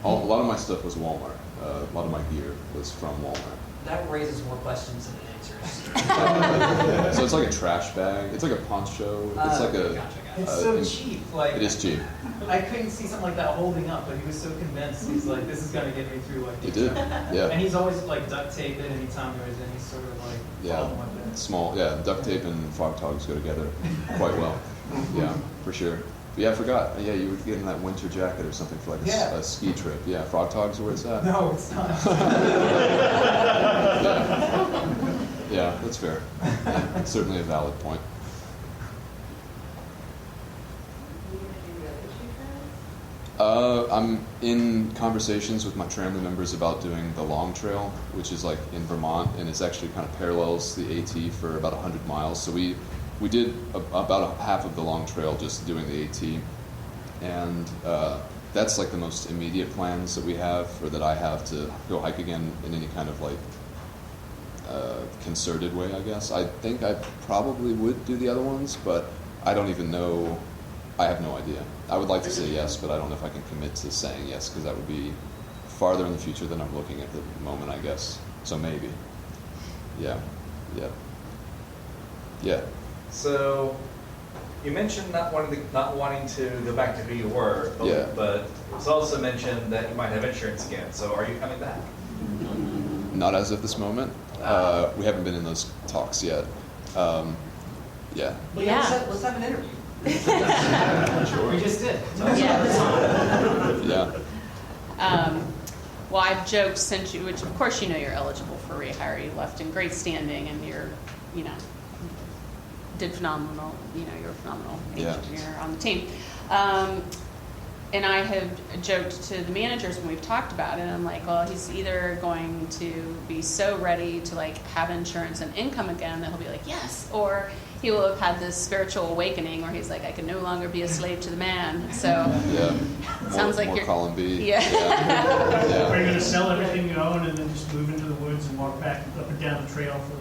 A lot of my stuff was Walmart. A lot of my gear was from Walmart. That raises more questions than it answers. So it's like a trash bag. It's like a poncho. It's like a. Gotcha. It's so cheap. Like, It is cheap. I couldn't see something like that holding up, but he was so convinced. He's like, "This is gonna get me through." Like, It did. And Yeah. he's always like duct taped it anytime there was any sort of like problem with Yeah. it. Small. Yeah. Duct tape and frog togs go together quite well. Yeah, for sure. But yeah, I forgot. Yeah, you were getting that winter jacket or something for like a ski trip. Yeah, frog togs are where it's at. No, it's not. Yeah, that's fair. Yeah, it's certainly a valid point. I'm in conversations with my Tramley members about doing the long trail, which is like in Vermont, and it's actually kind of parallels the AT for about 100 miles. So we did about half of the long trail just doing the AT, and that's like the most immediate plans that we have, or that I have, to go hike again in any kind of like concerted way, I guess. I think I probably would do the other ones, but I don't even know. I have no idea. I would like to say yes, but I don't know if I can commit to saying yes, because that would be farther in the future than I'm looking at the moment, I guess. So maybe. Yeah. So, you mentioned not wanting to go back to who you were, but, Yeah. but it was also mentioned that you might have insurance again. So, are you coming back? Not as of this moment. We haven't been in those talks yet. Yeah. Well, Yeah. let's have an interview. We just did. Yeah. Yeah. Well, I've joked since you, which of course you know you're eligible for rehire. You left in great standing, and you're, did phenomenal. You're a phenomenal Yeah. engineer on the team. And I have joked to the managers when we've talked about it. I'm like, well, he's either going to be so ready to like have insurance and income again that he'll be like, yes, or he will have had this spiritual awakening where he's like, I can no longer be a slave to the man. So Yeah. Sounds like more you're- column B. Yeah. Are you Yeah. going to sell everything you own and then just move into the woods and walk back up and down the trail for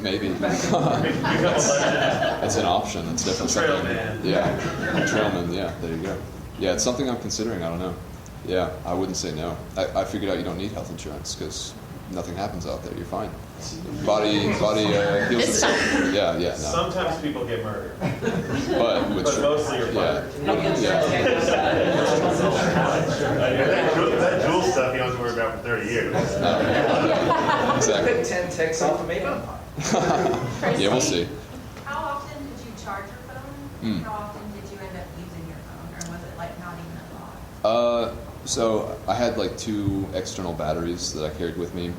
Maybe. Become a legend. It's an option. It's definitely Trail something. man. Yeah. Trailman. Yeah. There you go. Yeah, it's something I'm considering. I don't know. Yeah, I wouldn't say no. I figured out you don't need health insurance because nothing happens out there. You're fine. Body heals It's itself. Yeah. No. Sometimes people get murdered, But with but mostly you're yeah. fired. Yeah. That Juul stuff you don't have to worry about for 30 years. Yeah, exactly. Pick 10 ticks off of maybe. Yeah, we'll see. How often did you charge your phone? How often did you end up using your phone, or was it like not even a lot? So I had like 2 external batteries that I carried with me.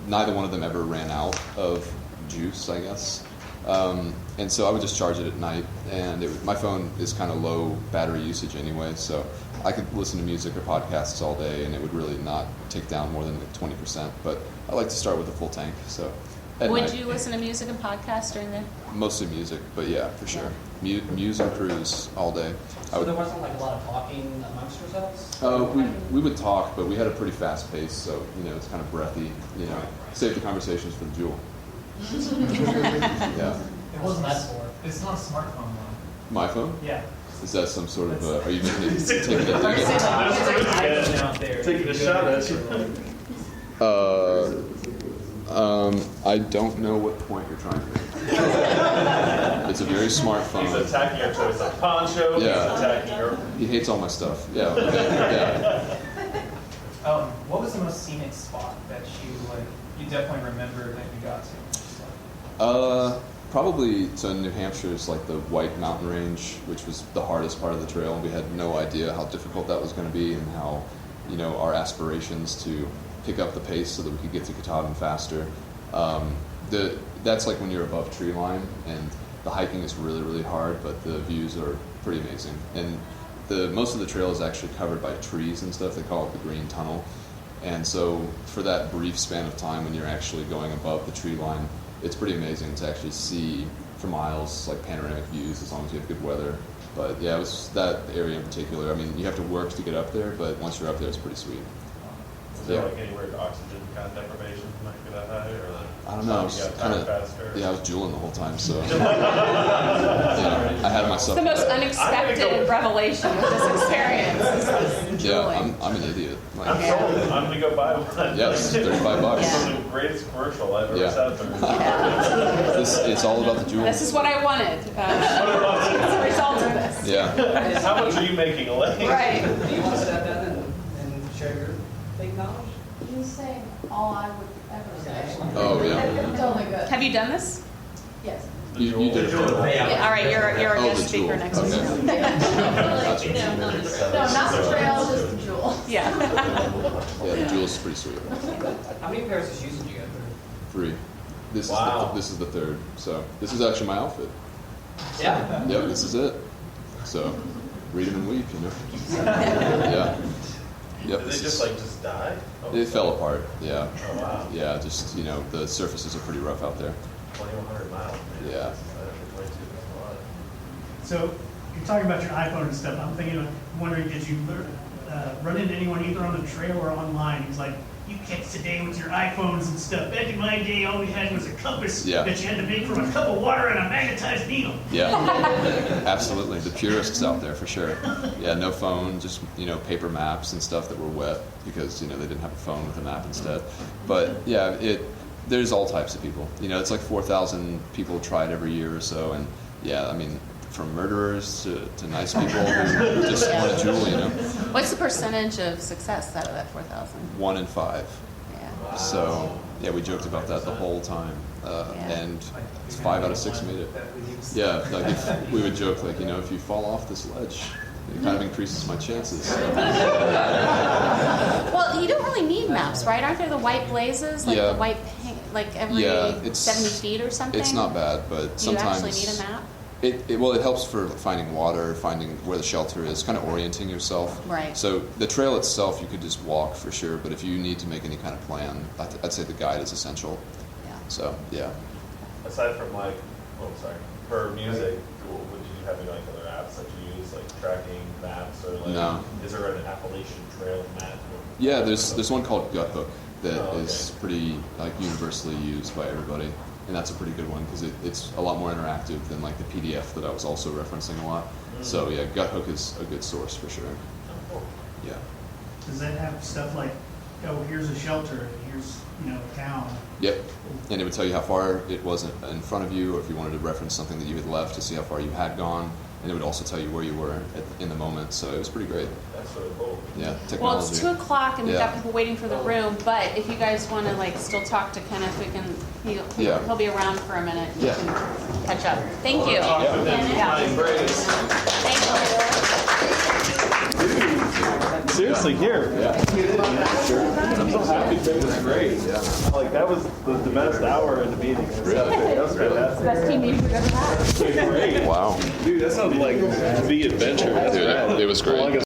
Neither one of them ever ran out of juice, I guess. And so I would just charge it at night. And my phone is kind of low battery usage anyway, so I could listen to music or podcasts all day, and it would really not take down more than like 20%. But I like to start with a full tank. So at Would night, you listen to music and podcasts during the? mostly music, but yeah, for sure. Muse and cruise all day. So there wasn't like a lot of talking amongst yourselves? We would talk, but we had a pretty fast pace, so it's kind of breathy. Save the conversations for the Juul. Yeah, It wasn't That's that. It's not a smartphone though. my phone. Yeah. It's Is that some sort of, are you taking it? Taking a shot at you. I don't know what point you're trying to make. It's a very smart phone. He's attacking your choice of poncho. Yeah. He's attacking your. He hates all my stuff. Yeah. Okay. Yeah. What was the most scenic spot that you definitely remember that you got to? Probably, so in New Hampshire, it's like the White Mountain Range, which was the hardest part of the trail, and we had no idea how difficult that was going to be and how, our aspirations to pick up the pace so that we could get to Katahdin faster. That's like when you're above tree line, and the hiking is really, really hard, but the views are pretty amazing. And most of the trail is actually covered by trees and stuff. They call it the Green Tunnel. And so for that brief span of time when you're actually going above the tree line, it's pretty amazing to actually see for miles, like panoramic views, as long as you have good weather. But yeah, it was that area in particular. I mean, you have to work to get up there, but once you're up there, it's pretty sweet. Is there like anywhere oxygen kind of deprivation might be that high, or I don't know. I was you got kind of, faster? yeah, I was juuling the whole time, so I had myself. The most unexpected revelation of this experience. Is Yeah, I'm an idiot. Like, I'm sold. I'm gonna go buy one. yes, $35. Yeah. It's the greatest commercial I've ever Yeah. sat through. It's all about the jewels. This is what I wanted. As a result of this. Yeah. How much are you making, Elaine? Right. Do you want to step down and share your fake knowledge? You say all I would ever say. Oh yeah. It's only good. Have you done this? Yes. You did it. Yeah, all right, you're a Oh, guest the speaker jewel. next Okay. week. That's what No, not the trail, just the jewel. Yeah. Yeah, the jewels is pretty sweet. How many pairs of shoes did you go through? 3. This Wow. is the 3rd. So this is actually my outfit. Yeah. Yep, this is it. So read them and weep, Yeah. Yep. Did they this just is- just die? Oh, It fell apart. Yeah. Oh wow. Yeah. Just the surfaces are pretty rough out there. 2,100 miles. Man. Yeah. That's a lot. So you're talking about your iPhone and stuff. I'm wondering, did you run into anyone either on the trail or online who's like, you kids today with your iPhones and stuff. Back in my day, all we had was a compass Yeah. that you had to make from a cup of water and a magnetized needle. Yeah. Absolutely. The purists out there for sure. Yeah. No phone, just paper maps and stuff that were wet because they didn't have a phone with a map instead. But yeah, there's all types of people. It's like 4,000 people try it every year or so, and yeah, I mean, from murderers to nice people who just want a jewel. What's the percentage of success out of that 4,000? 1 in 5. Yeah. So yeah, we joked about that the whole time, and 5 out of 6 made it. Yeah, like if we would joke like if you fall off this ledge, it kind of increases my chances. Well, you don't really need maps, right? Aren't there the white blazes, like Yeah. the white paint, like every Yeah, it's 70 feet or something? It's not bad, but Do you sometimes actually need a map? It helps for finding water, finding where the shelter is, kind of orienting yourself. Right. So the trail itself, you could just walk for sure, but if you need to make any kind of plan, I'd say the guide is essential. Yeah. So yeah. Aside from for music, would you have any other apps that you use, like tracking maps or No. Is there an Appalachian Trail map? Yeah, there's one called Guthook that is okay. pretty universally used by everybody, and that's a pretty good one because it's a lot more interactive than like the PDF that I was also referencing a lot. Mm-hmm. So yeah, Guthook is a good source for sure. Oh, cool. Yeah. Does that have stuff like, oh, here's a shelter, here's, a town? Yep. And it would tell you how far it was in front of you, or if you wanted to reference something that you had left to see how far you had gone. And it would also tell you where you were in the moment. So it was pretty great. That's really cool. Yeah, Well, technology. it's 2 o'clock and we've got Yeah. people waiting for the room, but if you guys want to still talk to Kenneth, we can, he'll be around for a minute. You Yeah. can catch up. Thank you. Thank Seriously, here. Yeah. I'm so happy. That was great. Like that was the best hour in the meeting. That was fantastic. Best team you've ever had. Great. Wow. Dude, that sounds like the adventure. That's Dude, rad. it was great.